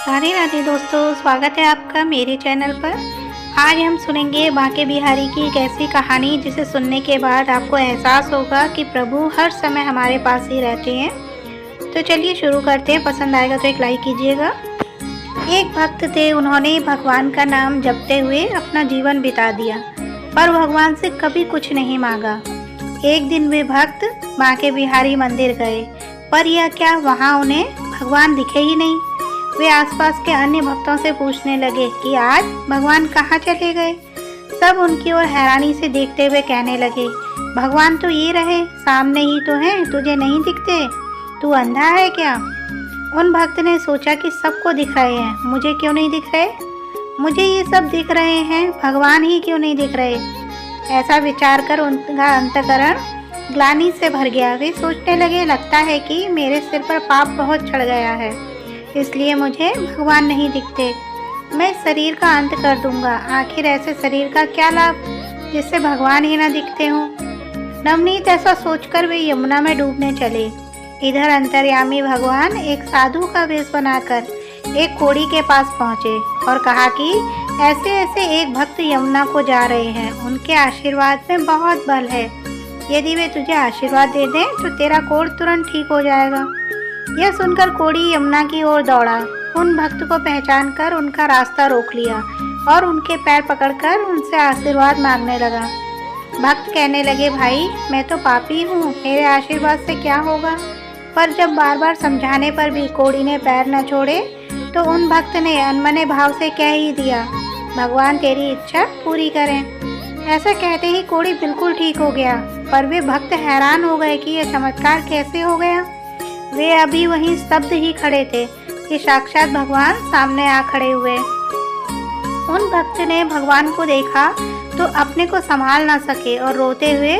राधे राधे दोस्तों, स्वागत है आपका मेरे चैनल पर। आज हम सुनेंगे बांके बिहारी की एक ऐसी कहानी जिसे सुनने के बाद आपको एहसास होगा कि प्रभु हर समय हमारे पास ही रहते हैं। तो चलिए शुरू करते हैं। पसंद आएगा तो एक लाइक कीजिएगा। एक भक्त थे, उन्होंने भगवान का नाम जपते हुए अपना जीवन बिता दिया, पर भगवान से कभी कुछ नहीं मांगा। एक दिन वे भक्त बांके बिहारी मंदिर गए, पर यह क्या, वहाँ उन्हें भगवान दिखे ही नहीं। वे आसपास के अन्य भक्तों से पूछने लगे कि आज भगवान कहाँ चले गए। सब उनकी ओर हैरानी से देखते हुए कहने लगे, भगवान तो ये रहे, सामने ही तो हैं, तुझे नहीं दिखते, तू अंधा है क्या। उन भक्त ने सोचा कि सबको दिख रहे हैं, मुझे क्यों नहीं दिख रहे। मुझे ये सब दिख रहे हैं, भगवान ही क्यों नहीं दिख रहे। ऐसा विचार कर उनका अंतःकरण ग्लानि से भर गया। वे सोचने लगे, लगता है कि मेरे सिर पर पाप बहुत चढ़ गया है, इसलिए मुझे भगवान नहीं दिखते। मैं शरीर का अंत कर दूंगा। आखिर ऐसे शरीर का क्या लाभ जिससे भगवान ही ना दिखते हों। नवनीत ऐसा सोचकर वे यमुना में डूबने चले। इधर अंतर्यामी भगवान एक साधु का वेश बनाकर एक कोड़ी के पास पहुँचे और कहा कि ऐसे ऐसे एक भक्त यमुना को जा रहे हैं, उनके आशीर्वाद में बहुत बल है। यदि वे तुझे आशीर्वाद दे दें तो तेरा कोढ़ तुरंत ठीक हो जाएगा। यह सुनकर कोढ़ी यमुना की ओर दौड़ा। उन भक्त को पहचानकर उनका रास्ता रोक लिया और उनके पैर पकड़कर उनसे आशीर्वाद मांगने लगा। भक्त कहने लगे, भाई मैं तो पापी हूँ, मेरे आशीर्वाद से क्या होगा। पर जब बार बार समझाने पर भी कोढ़ी ने पैर न छोड़े तो उन भक्त ने अनमने भाव से कह ही दिया, भगवान तेरी इच्छा पूरी करें। ऐसा कहते ही कोढ़ी बिल्कुल ठीक हो गया। पर वे भक्त हैरान हो गए कि यह चमत्कार कैसे हो गया। वे अभी वहीं स्तब्ध ही खड़े थे कि साक्षात भगवान सामने आ खड़े हुए। उन भक्त ने भगवान को देखा तो अपने को संभाल ना सके और रोते हुए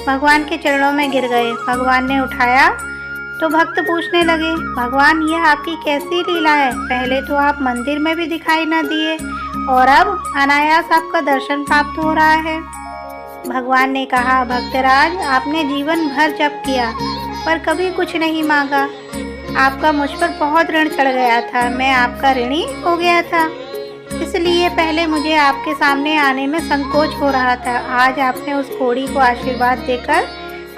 भगवान के चरणों में गिर गए। भगवान ने उठाया तो भक्त पूछने लगे, भगवान यह आपकी कैसी लीला है। पहले तो आप मंदिर में भी दिखाई न दिए और अब अनायास आपका दर्शन प्राप्त हो रहा है। भगवान ने कहा, भक्तराज आपने जीवन भर जप किया पर कभी कुछ नहीं मांगा। आपका मुझ पर बहुत ऋण चढ़ गया था, मैं आपका ऋणी हो गया था, इसलिए पहले मुझे आपके सामने आने में संकोच हो रहा था। आज आपने उस कोढ़ी को आशीर्वाद देकर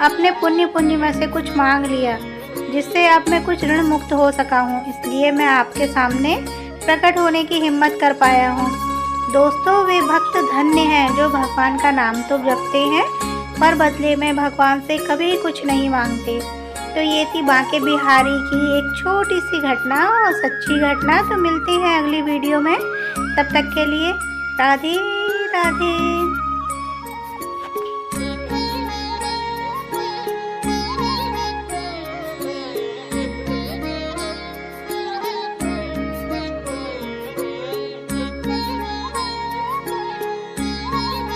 अपने पुण्य में से कुछ मांग लिया, जिससे अब मैं कुछ ऋण मुक्त हो सका हूँ, इसलिए मैं आपके सामने प्रकट होने की हिम्मत कर पाया हूँ। दोस्तों, वे भक्त धन्य हैं जो भगवान का नाम तो जपते हैं पर बदले में भगवान से कभी कुछ नहीं मांगते। तो ये थी बांके बिहारी की एक छोटी सी घटना और सच्ची घटना। तो मिलते हैं अगली वीडियो में, तब तक के लिए राधे राधे।